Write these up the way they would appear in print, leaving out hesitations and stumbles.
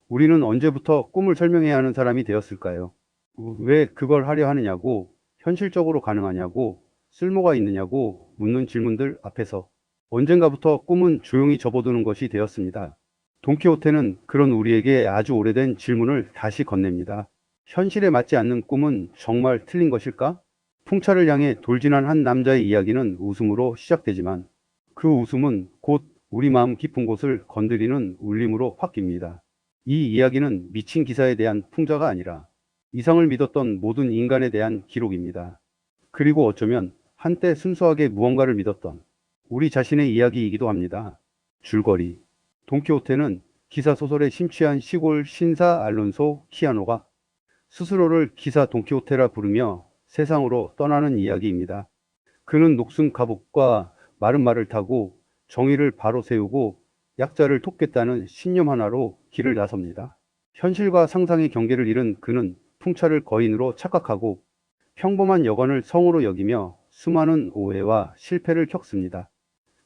우리는 언제부터 꿈을 설명해야 하는 사람이 되었을까요? 왜 그걸 하려 하느냐고, 현실적으로 가능하냐고, 쓸모가 있느냐고 묻는 질문들 앞에서 언젠가부터 꿈은 조용히 접어두는 것이 되었습니다. 돈키호테는 그런 우리에게 아주 오래된 질문을 다시 건넵니다. 현실에 맞지 않는 꿈은 정말 틀린 것일까? 풍차를 향해 돌진한 한 남자의 이야기는 웃음으로 시작되지만 그 웃음은 곧 우리 마음 깊은 곳을 건드리는 울림으로 바뀝니다. 이 이야기는 미친 기사에 대한 풍자가 아니라 이상을 믿었던 모든 인간에 대한 기록입니다. 그리고 어쩌면 한때 순수하게 무언가를 믿었던 우리 자신의 이야기이기도 합니다. 줄거리. 돈키호테는 기사 소설에 심취한 시골 신사 알론소 키아노가 스스로를 기사 돈키호테라 부르며 세상으로 떠나는 이야기입니다. 그는 녹슨 갑옷과 마른 말을 타고 정의를 바로 세우고 약자를 돕겠다는 신념 하나로 길을 나섭니다. 현실과 상상의 경계를 잃은 그는 풍차를 거인으로 착각하고 평범한 여관을 성으로 여기며 수많은 오해와 실패를 겪습니다.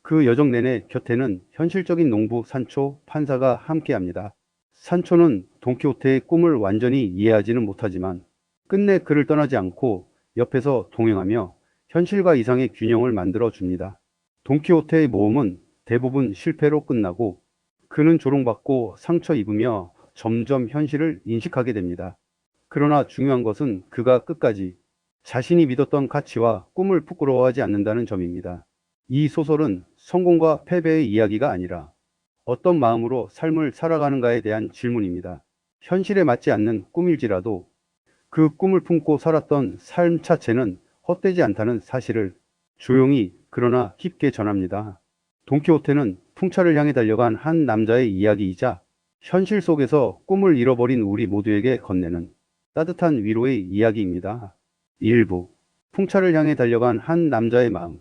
그 여정 내내 곁에는 현실적인 농부 산초 판사가 함께합니다. 산초는 돈키호테의 꿈을 완전히 이해하지는 못하지만 끝내 그를 떠나지 않고 옆에서 동행하며 현실과 이상의 균형을 만들어 줍니다. 돈키호테의 모험은 대부분 실패로 끝나고 그는 조롱받고 상처 입으며 점점 현실을 인식하게 됩니다. 그러나 중요한 것은 그가 끝까지 자신이 믿었던 가치와 꿈을 부끄러워하지 않는다는 점입니다. 이 소설은 성공과 패배의 이야기가 아니라 어떤 마음으로 삶을 살아가는가에 대한 질문입니다. 현실에 맞지 않는 꿈일지라도 그 꿈을 품고 살았던 삶 자체는 헛되지 않다는 사실을 조용히 그러나 깊게 전합니다. 돈키호테는 풍차를 향해 달려간 한 남자의 이야기이자 현실 속에서 꿈을 잃어버린 우리 모두에게 건네는 따뜻한 위로의 이야기입니다. 일부 풍차를 향해 달려간 한 남자의 마음.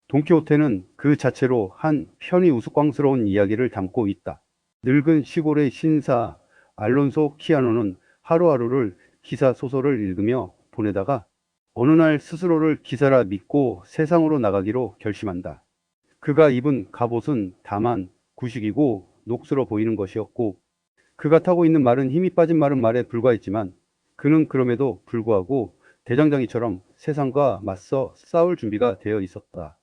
돈키호테는 그 자체로 한 편히 우스꽝스러운 이야기를 담고 있다. 늙은 시골의 신사 알론소 키아노는 하루하루를 기사 소설을 읽으며 보내다가 어느 날 스스로를 기사라 믿고 세상으로 나가기로 결심한다. 그가 입은 갑옷은 다만 구식이고 녹슬어 보이는 것이었고 그가 타고 있는 말은 힘이 빠진 마른 말에 불과했지만 그는 그럼에도 불구하고 대장장이처럼 세상과 맞서 싸울 준비가 되어 있었다.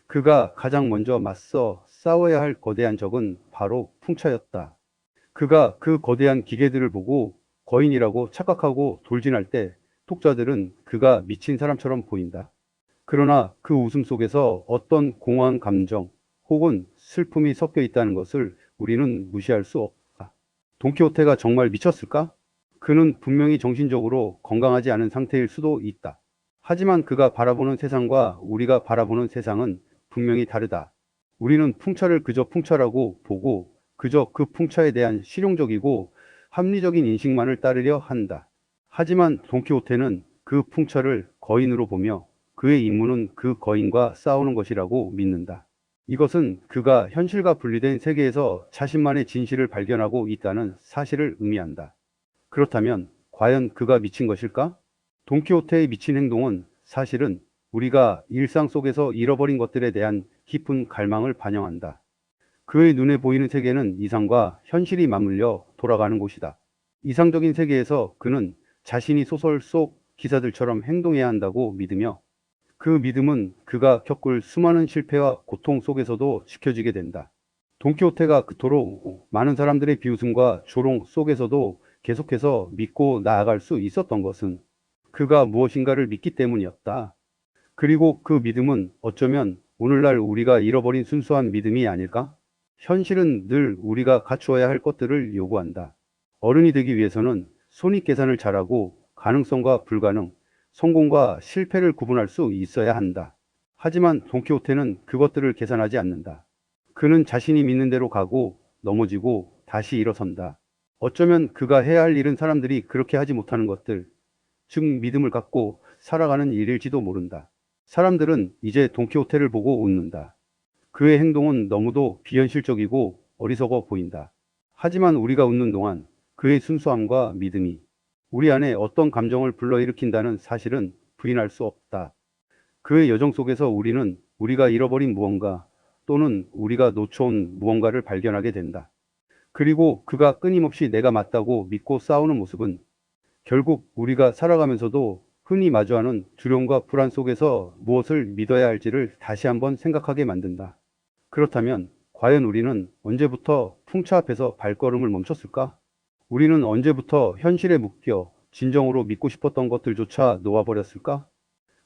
그가 가장 먼저 맞서 싸워야 할 거대한 적은 바로 풍차였다. 그가 그 거대한 기계들을 보고 거인이라고 착각하고 돌진할 때 독자들은 그가 미친 사람처럼 보인다. 그러나 그 웃음 속에서 어떤 공허한 감정 혹은 슬픔이 섞여 있다는 것을 우리는 무시할 수 없다. 돈키호테가 정말 미쳤을까? 그는 분명히 정신적으로 건강하지 않은 상태일 수도 있다. 하지만 그가 바라보는 세상과 우리가 바라보는 세상은 분명히 다르다. 우리는 풍차를 그저 풍차라고 보고 그저 그 풍차에 대한 실용적이고 합리적인 인식만을 따르려 한다. 하지만 돈키호테는 그 풍차를 거인으로 보며 그의 임무는 그 거인과 싸우는 것이라고 믿는다. 이것은 그가 현실과 분리된 세계에서 자신만의 진실을 발견하고 있다는 사실을 의미한다. 그렇다면 과연 그가 미친 것일까? 돈키호테의 미친 행동은 사실은 우리가 일상 속에서 잃어버린 것들에 대한 깊은 갈망을 반영한다. 그의 눈에 보이는 세계는 이상과 현실이 맞물려 돌아가는 곳이다. 이상적인 세계에서 그는 자신이 소설 속 기사들처럼 행동해야 한다고 믿으며 그 믿음은 그가 겪을 수많은 실패와 고통 속에서도 지켜지게 된다. 돈키호테가 그토록 많은 사람들의 비웃음과 조롱 속에서도 계속해서 믿고 나아갈 수 있었던 것은 그가 무엇인가를 믿기 때문이었다. 그리고 그 믿음은 어쩌면 오늘날 우리가 잃어버린 순수한 믿음이 아닐까? 현실은 늘 우리가 갖추어야 할 것들을 요구한다. 어른이 되기 위해서는 손익계산을 잘하고 가능성과 불가능, 성공과 실패를 구분할 수 있어야 한다. 하지만 돈키호테는 그것들을 계산하지 않는다. 그는 자신이 믿는 대로 가고 넘어지고 다시 일어선다. 어쩌면 그가 해야 할 일은 사람들이 그렇게 하지 못하는 것들, 즉 믿음을 갖고 살아가는 일일지도 모른다. 사람들은 이제 돈키호테를 보고 웃는다. 그의 행동은 너무도 비현실적이고 어리석어 보인다. 하지만 우리가 웃는 동안 그의 순수함과 믿음이 우리 안에 어떤 감정을 불러일으킨다는 사실은 부인할 수 없다. 그의 여정 속에서 우리는 우리가 잃어버린 무언가 또는 우리가 놓쳐온 무언가를 발견하게 된다. 그리고 그가 끊임없이 내가 맞다고 믿고 싸우는 모습은 결국 우리가 살아가면서도 흔히 마주하는 두려움과 불안 속에서 무엇을 믿어야 할지를 다시 한번 생각하게 만든다. 그렇다면 과연 우리는 언제부터 풍차 앞에서 발걸음을 멈췄을까? 우리는 언제부터 현실에 묶여 진정으로 믿고 싶었던 것들조차 놓아버렸을까?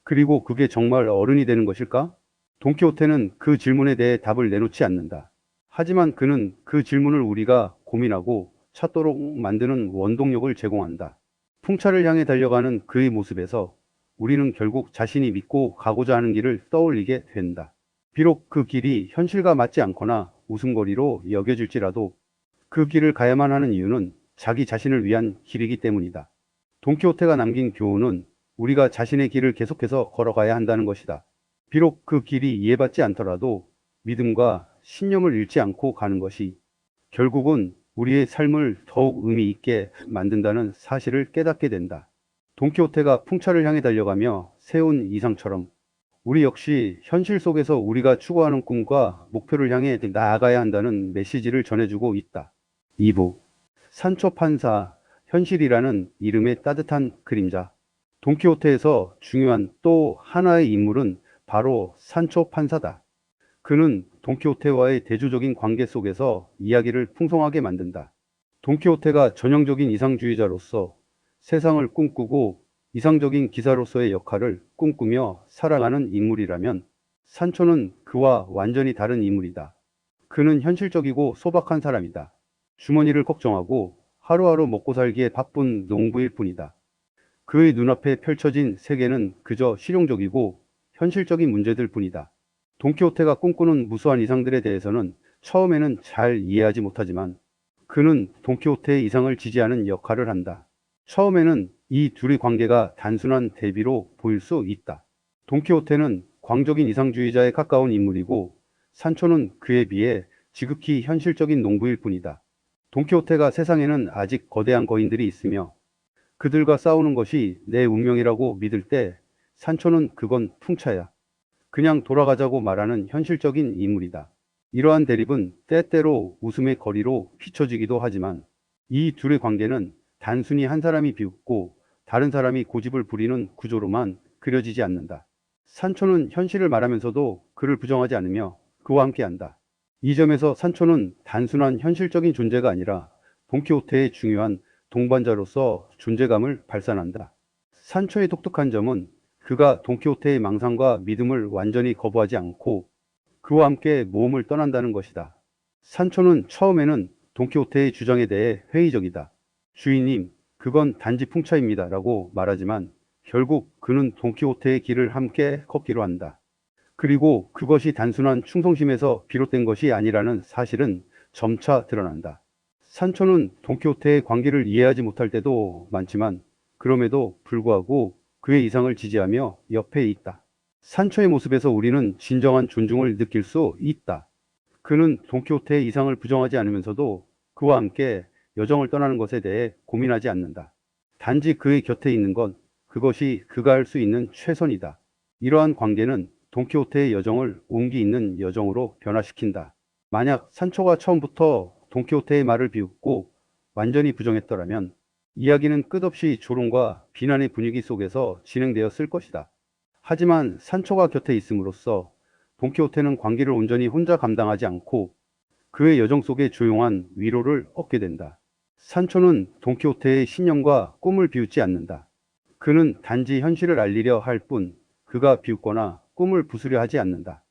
그리고 그게 정말 어른이 되는 것일까? 돈키호테는 그 질문에 대해 답을 내놓지 않는다. 하지만 그는 그 질문을 우리가 고민하고 찾도록 만드는 원동력을 제공한다. 풍차를 향해 달려가는 그의 모습에서 우리는 결국 자신이 믿고 가고자 하는 길을 떠올리게 된다. 비록 그 길이 현실과 맞지 않거나 웃음거리로 여겨질지라도 그 길을 가야만 하는 이유는 자기 자신을 위한 길이기 때문이다. 돈키호테가 남긴 교훈은 우리가 자신의 길을 계속해서 걸어가야 한다는 것이다. 비록 그 길이 이해받지 않더라도 믿음과 신념을 잃지 않고 가는 것이 결국은 우리의 삶을 더욱 의미 있게 만든다는 사실을 깨닫게 된다. 돈키호테가 풍차를 향해 달려가며 세운 이상처럼 우리 역시 현실 속에서 우리가 추구하는 꿈과 목표를 향해 나아가야 한다는 메시지를 전해주고 있다. 2부 산초 판사, 현실이라는 이름의 따뜻한 그림자. 돈키호테에서 중요한 또 하나의 인물은 바로 산초 판사다. 그는 돈키호테와의 대조적인 관계 속에서 이야기를 풍성하게 만든다. 돈키호테가 전형적인 이상주의자로서 세상을 꿈꾸고 이상적인 기사로서의 역할을 꿈꾸며 살아가는 인물이라면 산초는 그와 완전히 다른 인물이다. 그는 현실적이고 소박한 사람이다. 주머니를 걱정하고 하루하루 먹고 살기에 바쁜 농부일 뿐이다. 그의 눈앞에 펼쳐진 세계는 그저 실용적이고 현실적인 문제들 뿐이다. 돈키호테가 꿈꾸는 무수한 이상들에 대해서는 처음에는 잘 이해하지 못하지만 그는 돈키호테의 이상을 지지하는 역할을 한다. 처음에는 이 둘의 관계가 단순한 대비로 보일 수 있다. 돈키호테는 광적인 이상주의자에 가까운 인물이고 산초는 그에 비해 지극히 현실적인 농부일 뿐이다. 돈키호테가 세상에는 아직 거대한 거인들이 있으며 그들과 싸우는 것이 내 운명이라고 믿을 때 산초는 그건 풍차야. 그냥 돌아가자고 말하는 현실적인 인물이다. 이러한 대립은 때때로 웃음의 거리로 비춰지기도 하지만 이 둘의 관계는 단순히 한 사람이 비웃고 다른 사람이 고집을 부리는 구조로만 그려지지 않는다. 산초는 현실을 말하면서도 그를 부정하지 않으며 그와 함께한다. 이 점에서 산초는 단순한 현실적인 존재가 아니라 돈키호테의 중요한 동반자로서 존재감을 발산한다. 산초의 독특한 점은 그가 돈키호테의 망상과 믿음을 완전히 거부하지 않고 그와 함께 모험을 떠난다는 것이다. 산초는 처음에는 돈키호테의 주장에 대해 회의적이다. 주인님, 그건 단지 풍차입니다. 라고 말하지만 결국 그는 돈키호테의 길을 함께 걷기로 한다. 그리고 그것이 단순한 충성심에서 비롯된 것이 아니라는 사실은 점차 드러난다. 산초는 돈키호테의 관계를 이해하지 못할 때도 많지만 그럼에도 불구하고 그의 이상을 지지하며 옆에 있다. 산초의 모습에서 우리는 진정한 존중을 느낄 수 있다. 그는 돈키호테의 이상을 부정하지 않으면서도 그와 함께 여정을 떠나는 것에 대해 고민하지 않는다. 단지 그의 곁에 있는 건 그것이 그가 할 수 있는 최선이다. 이러한 관계는 돈키호테의 여정을 온기 있는 여정으로 변화시킨다. 만약 산초가 처음부터 돈키호테의 말을 비웃고 완전히 부정했더라면 이야기는 끝없이 조롱과 비난의 분위기 속에서 진행되었을 것이다. 하지만 산초가 곁에 있음으로써 돈키호테는 관계를 온전히 혼자 감당하지 않고 그의 여정 속에 조용한 위로를 얻게 된다. 산초는 돈키호테의 신념과 꿈을 비웃지 않는다. 그는 단지 현실을 알리려 할 뿐 그가 비웃거나 꿈을 부수려 하지 않는다.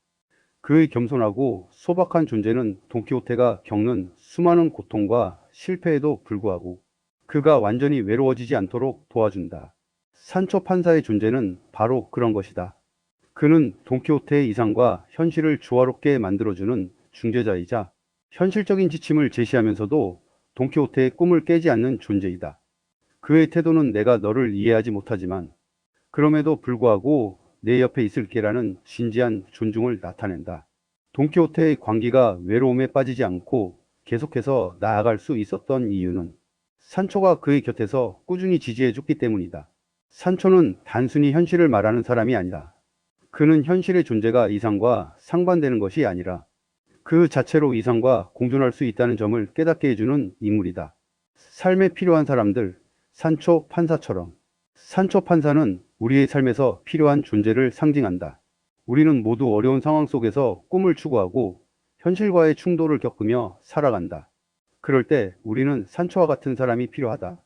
그의 겸손하고 소박한 존재는 돈키호테가 겪는 수많은 고통과 실패에도 불구하고 그가 완전히 외로워지지 않도록 도와준다. 산초 판사의 존재는 바로 그런 것이다. 그는 돈키호테의 이상과 현실을 조화롭게 만들어주는 중재자이자 현실적인 지침을 제시하면서도 돈키호테의 꿈을 깨지 않는 존재이다. 그의 태도는 내가 너를 이해하지 못하지만 그럼에도 불구하고 내 옆에 있을게라는 진지한 존중을 나타낸다. 돈키호테의 광기가 외로움에 빠지지 않고 계속해서 나아갈 수 있었던 이유는 산초가 그의 곁에서 꾸준히 지지해줬기 때문이다. 산초는 단순히 현실을 말하는 사람이 아니다. 그는 현실의 존재가 이상과 상반되는 것이 아니라 그 자체로 이상과 공존할 수 있다는 점을 깨닫게 해주는 인물이다. 삶에 필요한 사람들, 산초 판사처럼. 산초 판사는 우리의 삶에서 필요한 존재를 상징한다. 우리는 모두 어려운 상황 속에서 꿈을 추구하고 현실과의 충돌을 겪으며 살아간다. 그럴 때 우리는 산초와 같은 사람이 필요하다.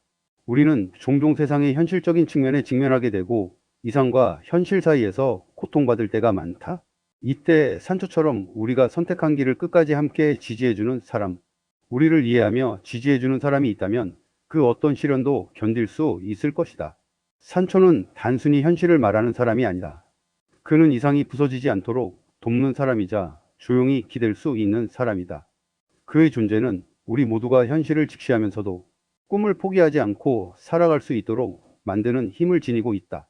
우리는 종종 세상의 현실적인 측면에 직면하게 되고 이상과 현실 사이에서 고통받을 때가 많다. 이때 산초처럼 우리가 선택한 길을 끝까지 함께 지지해주는 사람, 우리를 이해하며 지지해주는 사람이 있다면 그 어떤 시련도 견딜 수 있을 것이다. 산초는 단순히 현실을 말하는 사람이 아니다. 그는 이상이 부서지지 않도록 돕는 사람이자 조용히 기댈 수 있는 사람이다. 그의 존재는 우리 모두가 현실을 직시하면서도 꿈을 포기하지 않고 살아갈 수 있도록 만드는 힘을 지니고 있다.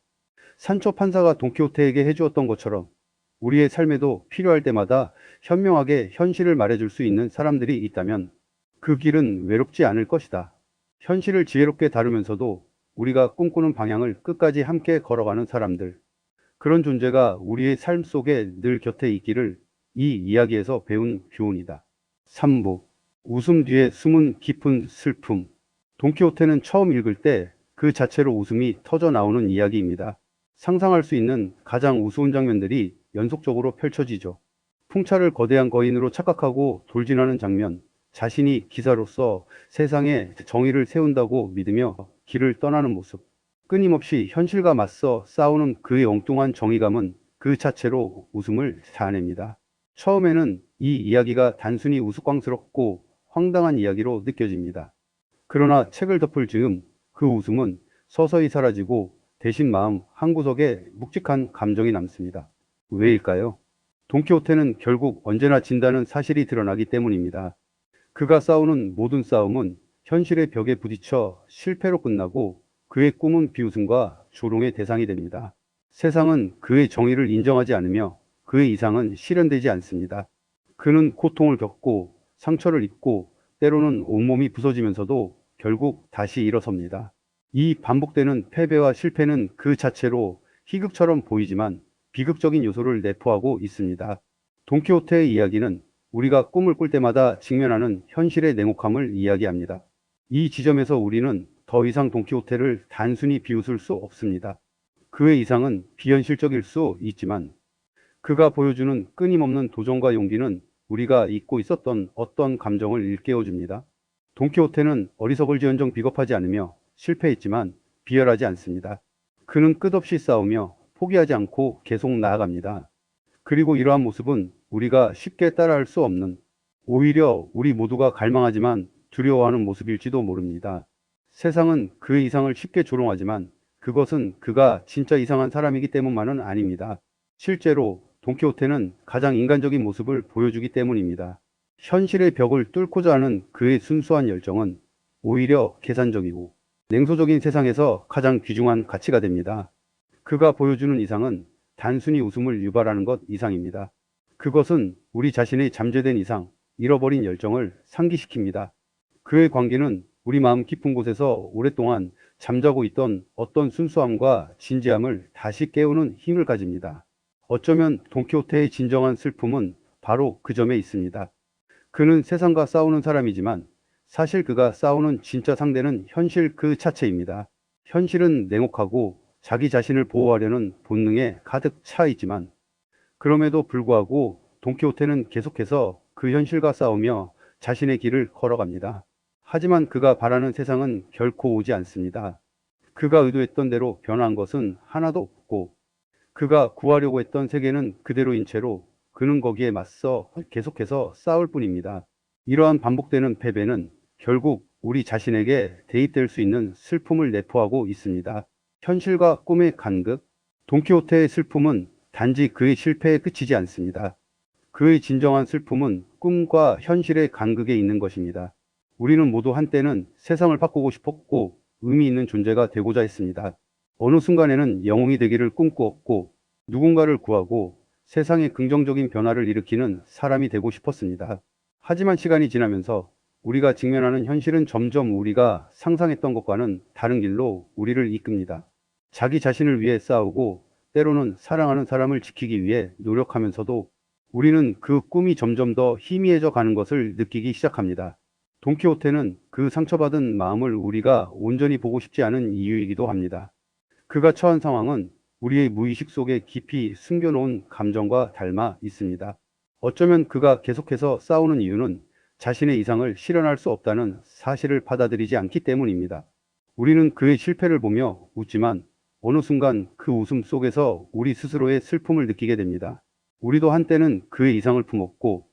산초 판사가 돈키호테에게 해주었던 것처럼 우리의 삶에도 필요할 때마다 현명하게 현실을 말해줄 수 있는 사람들이 있다면 그 길은 외롭지 않을 것이다. 현실을 지혜롭게 다루면서도 우리가 꿈꾸는 방향을 끝까지 함께 걸어가는 사람들. 그런 존재가 우리의 삶 속에 늘 곁에 있기를 이 이야기에서 배운 교훈이다. 3부. 웃음 뒤에 숨은 깊은 슬픔. 돈키호테는 처음 읽을 때 그 자체로 웃음이 터져 나오는 이야기입니다. 상상할 수 있는 가장 우스운 장면들이 연속적으로 펼쳐지죠. 풍차를 거대한 거인으로 착각하고 돌진하는 장면, 자신이 기사로서 세상에 정의를 세운다고 믿으며 길을 떠나는 모습, 끊임없이 현실과 맞서 싸우는 그의 엉뚱한 정의감은 그 자체로 웃음을 자아냅니다. 처음에는 이 이야기가 단순히 우스꽝스럽고 황당한 이야기로 느껴집니다. 그러나 책을 덮을 즈음 그 웃음은 서서히 사라지고 대신 마음 한구석에 묵직한 감정이 남습니다. 왜일까요? 돈키호테는 결국 언제나 진다는 사실이 드러나기 때문입니다. 그가 싸우는 모든 싸움은 현실의 벽에 부딪혀 실패로 끝나고 그의 꿈은 비웃음과 조롱의 대상이 됩니다. 세상은 그의 정의를 인정하지 않으며 그의 이상은 실현되지 않습니다. 그는 고통을 겪고 상처를 입고 때로는 온몸이 부서지면서도 결국 다시 일어섭니다. 이 반복되는 패배와 실패는 그 자체로 희극처럼 보이지만 비극적인 요소를 내포하고 있습니다. 돈키호테의 이야기는 우리가 꿈을 꿀 때마다 직면하는 현실의 냉혹함을 이야기합니다. 이 지점에서 우리는 더 이상 돈키호테를 단순히 비웃을 수 없습니다. 그의 이상은 비현실적일 수 있지만 그가 보여주는 끊임없는 도전과 용기는 우리가 잊고 있었던 어떤 감정을 일깨워줍니다. 돈키호테는 어리석을지언정 비겁하지 않으며 실패했지만 비열하지 않습니다. 그는 끝없이 싸우며 포기하지 않고 계속 나아갑니다. 그리고 이러한 모습은 우리가 쉽게 따라할 수 없는, 오히려 우리 모두가 갈망하지만 두려워하는 모습일지도 모릅니다. 세상은 그의 이상을 쉽게 조롱하지만 그것은 그가 진짜 이상한 사람이기 때문만은 아닙니다. 실제로 돈키호테는 가장 인간적인 모습을 보여주기 때문입니다. 현실의 벽을 뚫고자 하는 그의 순수한 열정은 오히려 계산적이고 냉소적인 세상에서 가장 귀중한 가치가 됩니다. 그가 보여주는 이상은 단순히 웃음을 유발하는 것 이상입니다. 그것은 우리 자신의 잠재된 이상, 잃어버린 열정을 상기시킵니다. 그의 관계는 우리 마음 깊은 곳에서 오랫동안 잠자고 있던 어떤 순수함과 진지함을 다시 깨우는 힘을 가집니다. 어쩌면 돈키호테의 진정한 슬픔은 바로 그 점에 있습니다. 그는 세상과 싸우는 사람이지만 사실 그가 싸우는 진짜 상대는 현실 그 자체입니다. 현실은 냉혹하고 자기 자신을 보호하려는 본능에 가득 차 있지만 그럼에도 불구하고 돈키호테는 계속해서 그 현실과 싸우며 자신의 길을 걸어갑니다. 하지만 그가 바라는 세상은 결코 오지 않습니다. 그가 의도했던 대로 변한 것은 하나도 없고 그가 구하려고 했던 세계는 그대로인 채로 그는 거기에 맞서 계속해서 싸울 뿐입니다. 이러한 반복되는 패배는 결국 우리 자신에게 대입될 수 있는 슬픔을 내포하고 있습니다. 현실과 꿈의 간극, 돈키호테의 슬픔은 단지 그의 실패에 그치지 않습니다. 그의 진정한 슬픔은 꿈과 현실의 간극에 있는 것입니다. 우리는 모두 한때는 세상을 바꾸고 싶었고 의미 있는 존재가 되고자 했습니다. 어느 순간에는 영웅이 되기를 꿈꾸었고 누군가를 구하고 세상에 긍정적인 변화를 일으키는 사람이 되고 싶었습니다. 하지만 시간이 지나면서 우리가 직면하는 현실은 점점 우리가 상상했던 것과는 다른 길로 우리를 이끕니다. 자기 자신을 위해 싸우고 때로는 사랑하는 사람을 지키기 위해 노력하면서도 우리는 그 꿈이 점점 더 희미해져 가는 것을 느끼기 시작합니다. 돈키호테는 그 상처받은 마음을 우리가 온전히 보고 싶지 않은 이유이기도 합니다. 그가 처한 상황은 우리의 무의식 속에 깊이 숨겨놓은 감정과 닮아 있습니다. 어쩌면 그가 계속해서 싸우는 이유는 자신의 이상을 실현할 수 없다는 사실을 받아들이지 않기 때문입니다. 우리는 그의 실패를 보며 웃지만 어느 순간 그 웃음 속에서 우리 스스로의 슬픔을 느끼게 됩니다. 우리도 한때는 그의 이상을 품었고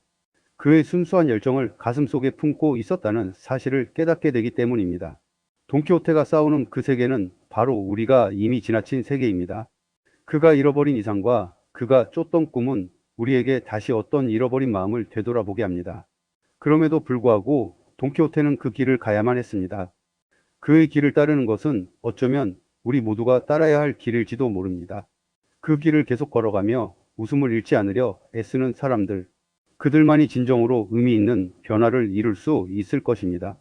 그의 순수한 열정을 가슴속에 품고 있었다는 사실을 깨닫게 되기 때문입니다. 돈키호테가 싸우는 그 세계는 바로 우리가 이미 지나친 세계입니다. 그가 잃어버린 이상과 그가 쫓던 꿈은 우리에게 다시 어떤 잃어버린 마음을 되돌아보게 합니다. 그럼에도 불구하고 돈키호테는 그 길을 가야만 했습니다. 그의 길을 따르는 것은 어쩌면 우리 모두가 따라야 할 길일지도 모릅니다. 그 길을 계속 걸어가며 웃음을 잃지 않으려 애쓰는 사람들, 그들만이 진정으로 의미 있는 변화를 이룰 수 있을 것입니다.